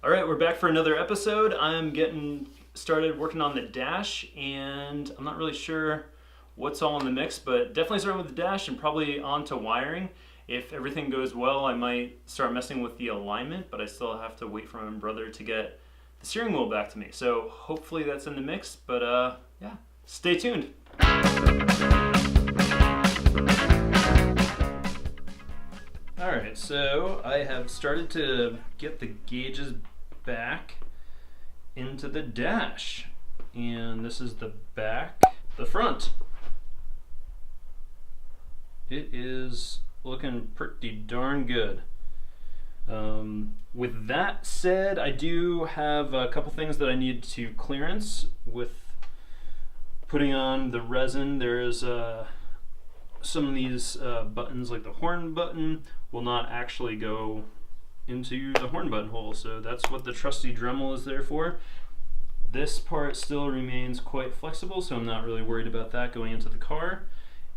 All right, we're back for another episode. I'm getting started working on the dash, and I'm not really sure what's all in the mix, but definitely starting with the dash and probably on to wiring. If everything goes well, I might start messing with the alignment, but I still have to wait for my brother to get the steering wheel back to me. So hopefully that's in the mix, but yeah, stay tuned. Alright, so I have started to get the gauges back into the dash. And this is the back, the front. It is looking pretty darn good. With that said, I do have a couple things that I need to clearance with putting on the resin. There's some of these buttons, like the horn button, will not actually go into the horn button hole, so that's what the trusty Dremel is there for. This part still remains quite flexible, so I'm not really worried about that going into the car.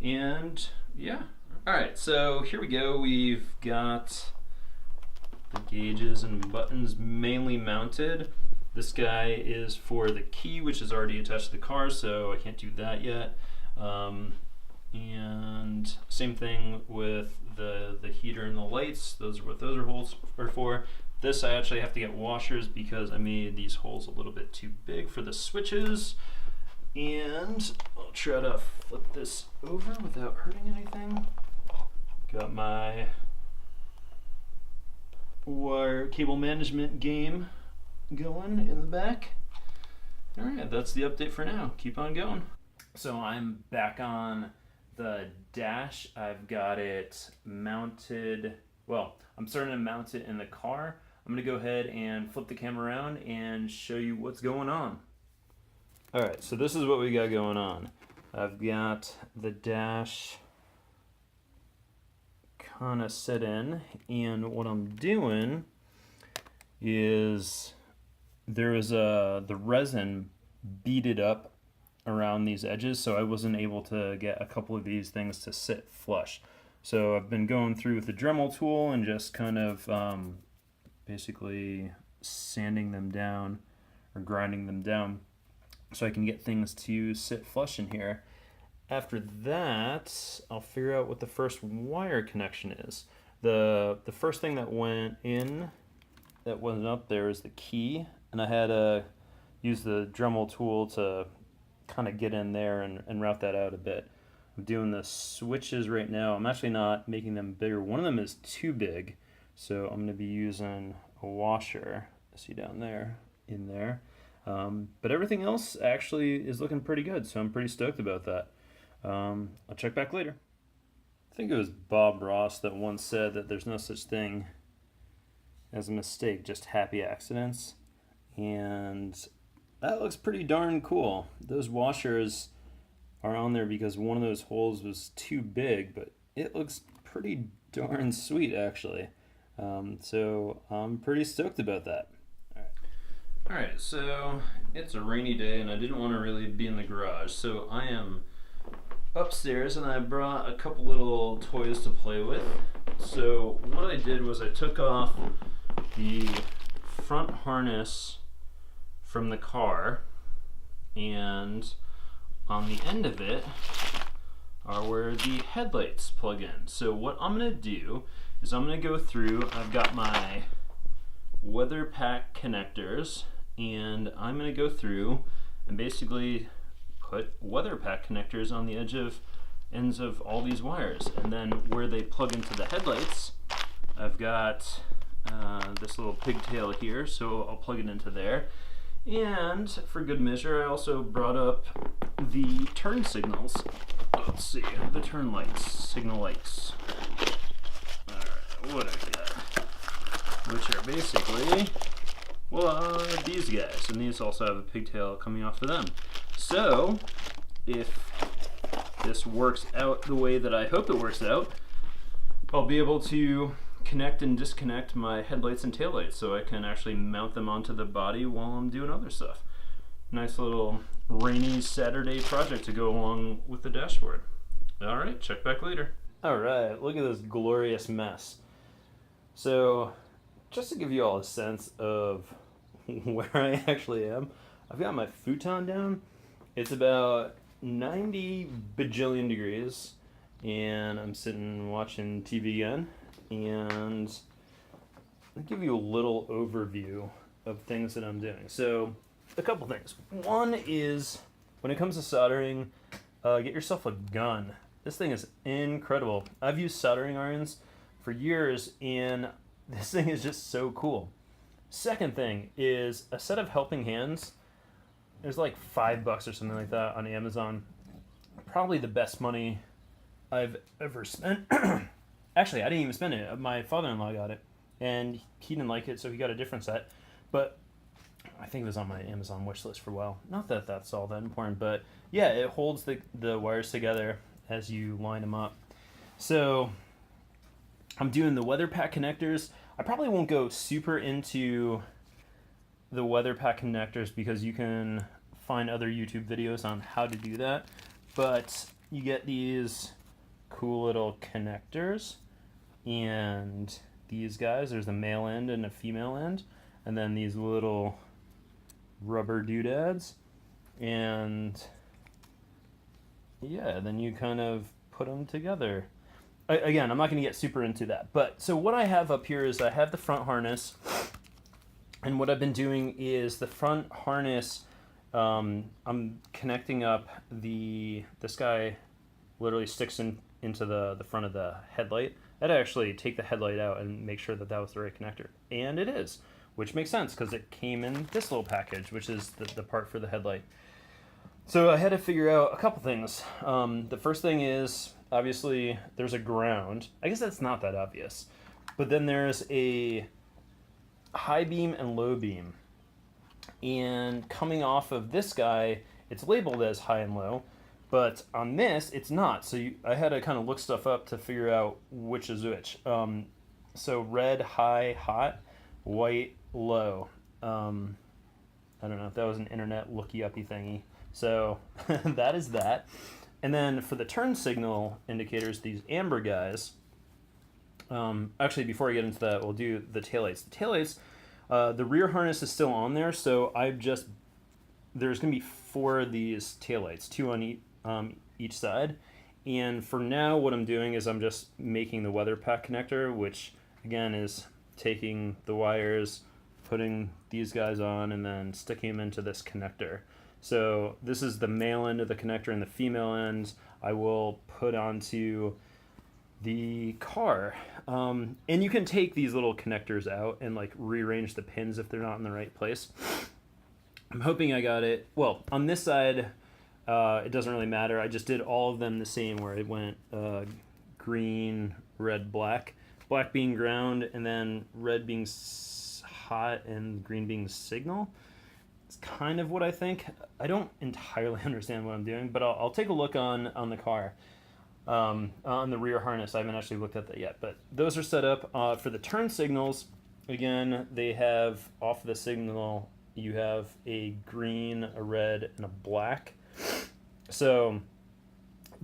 And yeah, alright, so here we go. We've got the gauges and buttons mainly mounted. This guy is for the key, which is already attached to the car, so I can't do that yet. And same thing with the heater and the lights. Those are what those holes are for. This I actually have to get washers because I made these holes a little bit too big for the switches. And I'll try to flip this over without hurting anything. Got my wire cable management game going in the back. Alright, that's the update for now. Keep on going. So I'm back on the dash. I've got it mounted, well, I'm starting to mount it in the car. I'm going to go ahead and flip the camera around and show you what's going on. Alright, so this is what we got going on. I've got the dash kind of set in, and what I'm doing is there is the resin beaded up around these edges, so I wasn't able to get a couple of these things to sit flush. So I've been going through with the Dremel tool and just kind of basically sanding them down or grinding them down so I can get things to sit flush in here. After that, I'll figure out what the first wire connection is. The first thing that went in, that wasn't up there, is the key, and I had to use the Dremel tool to kind of get in there and route that out a bit. I'm doing the switches right now. I'm actually not making them bigger. One of them is too big, so I'm going to be using a washer, see down there, in there. But everything else actually is looking pretty good, so I'm pretty stoked about that. I'll check back later. I think it was Bob Ross that once said that there's no such thing as a mistake, just happy accidents. And that looks pretty darn cool. Those washers are on there because one of those holes was too big, but it looks pretty darn sweet actually. So I'm pretty stoked about that. Alright, so it's a rainy day and I didn't want to really be in the garage, so I am upstairs and I brought a couple little toys to play with. So what I did was I took off the front harness from the car, and on the end of it are where the headlights plug in. So what I'm going to do is I'm going to go through, I've got my weather pack connectors, and I'm going to go through and basically put weather pack connectors on the ends of all these wires, and then where they plug into the headlights, I've got this little pigtail here, so I'll plug it into there. And for good measure, I also brought up the turn signals. Let's see, the turn lights, signal lights. Alright, what I got? Which are basically, well, these guys. And these also have a pigtail coming off of them. So, if this works out the way that I hope it works out, I'll be able to connect and disconnect my headlights and taillights so I can actually mount them onto the body while I'm doing other stuff. Nice little rainy Saturday project to go along with the dashboard. Alright, check back later. Alright, look at this glorious mess. So just to give you all a sense of where I actually am, I've got my futon down. It's about 90 bajillion degrees, and I'm sitting watching TV again. And I'll give you a little overview of things that I'm doing. So, a couple things. One is when it comes to soldering, get yourself a gun. This thing is incredible. I've used soldering irons for years, and this thing is just so cool. Second thing is a set of helping hands. There's like $5 or something like that on Amazon. Probably the best money I've ever spent. Actually, I didn't even spend it. My father-in-law got it, and he didn't like it, so he got a different set. But I think it was on my Amazon wish list for a while. Not that that's all that important, but yeah, it holds the wires together as you line them up. So I'm doing the weather pack connectors. I probably won't go super into the weather pack connectors because you can find other YouTube videos on how to do that. But you get these cool little connectors, and these guys, there's a male end and a female end, and then these little rubber doodads, and yeah, then you kind of put them together. Again, I'm not going to get super into that, but so what I have up here is I have the front harness, and what I've been doing is the front harness, I'm connecting up this guy literally sticks into the front of the headlight. I'd actually take the headlight out and make sure that that was the right connector, and it is, which makes sense because it came in this little package, which is the part for the headlight. So I had to figure out a couple things. The first thing is, obviously, there's a ground. I guess that's not that obvious. But then there's a high beam and low beam. And coming off of this guy, it's labeled as high and low. But on this, it's not. So I had to kind of look stuff up to figure out which is which. So red, high, hot, white, low. I don't know if that was an internet looky-uppy thingy. So that is that. And then for the turn signal indicators, these amber guys, actually before I get into that, we'll do the taillights. The taillights, the rear harness is still on there, so there's going to be 4 of these taillights, 2 on each side. And for now, what I'm doing is I'm just making the weather pack connector, which again is taking the wires, putting these guys on, and then sticking them into this connector. So this is the male end of the connector, and the female end I will put onto the car. And you can take these little connectors out and like rearrange the pins if they're not in the right place. I'm hoping I got it. Well, on this side, it doesn't really matter. I just did all of them the same, where it went green, red, black. Black being ground, and then red being hot, and green being signal. It's kind of what I think. I don't entirely understand what I'm doing, but I'll take a look on the car, on the rear harness. I haven't actually looked at that yet, but those are set up. For the turn signals, again, they have off the signal, you have a green, a red, and a black. So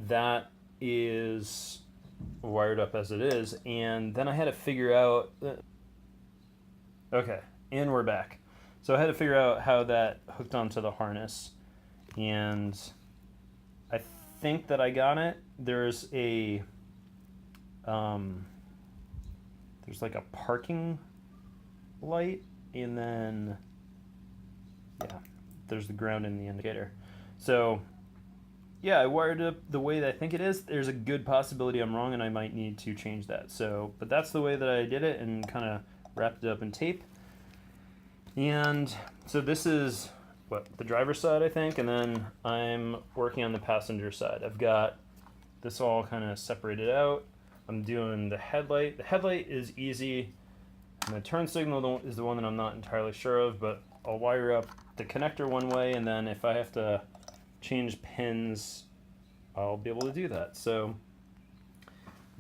that is wired up as it is, and then I had to figure out, okay, and we're back. So I had to figure out how that hooked onto the harness, and I think that I got it. There's a there's like a parking light, and then yeah, there's the ground and the indicator. So yeah, I wired it up the way that I think it is. There's a good possibility I'm wrong, and I might need to change that. So, but that's the way that I did it, and kind of wrapped it up in tape. And so this is the driver's side, I think, and then I'm working on the passenger side. I've got this all kind of separated out. I'm doing the headlight. The headlight is easy, and the turn signal is the one that I'm not entirely sure of, but I'll wire up the connector one way, and then if I have to change pins, I'll be able to do that. So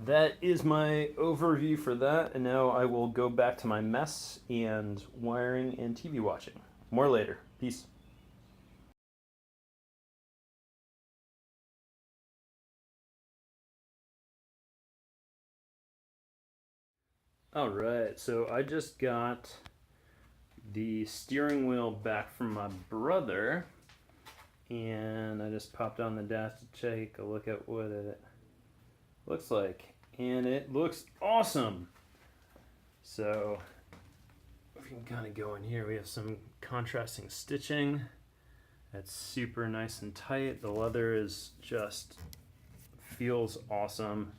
that is my overview for that, and now I will go back to my mess and wiring and TV watching. More later. Peace. All right, so I just got the steering wheel back from my brother, and I just popped on the dash to take a look at what it looks like, and it looks awesome. So we can kind of go in here. We have some contrasting stitching that's super nice and tight. The leather is just feels awesome,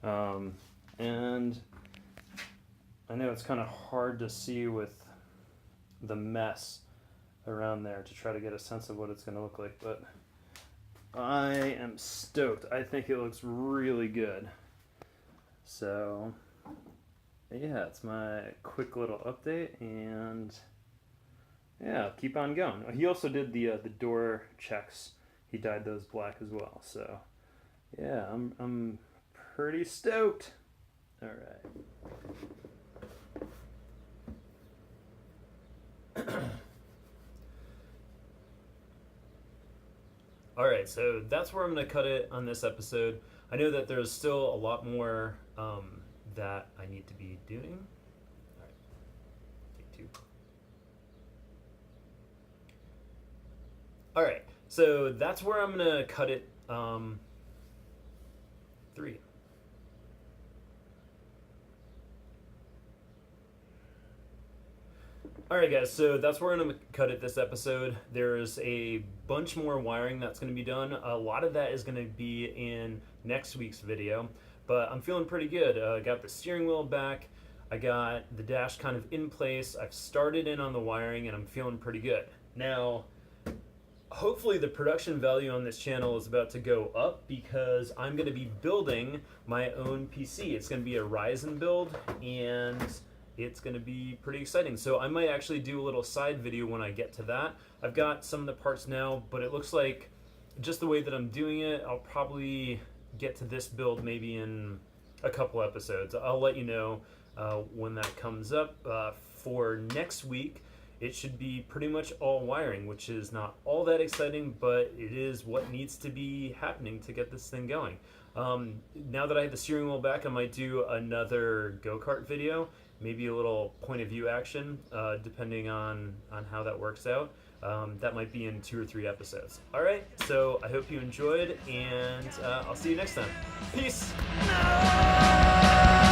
and I know it's kind of hard to see with the mess around there to try to get a sense of what it's going to look like, but I am stoked. I think it looks really good. So yeah, it's my quick little update, and yeah, keep on going. He also did the door checks. He dyed those black as well. So yeah, I'm pretty stoked. All right. All right, so that's where I'm going to cut it on this episode. I know that there's still a lot more that I need to be doing. All right, take two. All right, so that's where I'm going to cut it. 3. Alright guys, so that's where I'm going to cut it this episode. There's a bunch more wiring that's going to be done. A lot of that is going to be in next week's video, but I'm feeling pretty good. I got the steering wheel back, I got the dash kind of in place, I've started in on the wiring, and I'm feeling pretty good. Now, hopefully the production value on this channel is about to go up because I'm going to be building my own PC. It's going to be a Ryzen build, and it's going to be pretty exciting. So I might actually do a little side video when I get to that. I've got some of the parts now, but it looks like just the way that I'm doing it, I'll probably get to this build maybe in a couple episodes. I'll let you know when that comes up. For next week, it should be pretty much all wiring, which is not all that exciting, but it is what needs to be happening to get this thing going. Now that I have the steering wheel back, I might do another go-kart video, maybe a little point of view action, depending on how that works out. That might be in 2 or 3 episodes. All right, so I hope you enjoyed, and I'll see you next time. Peace! No!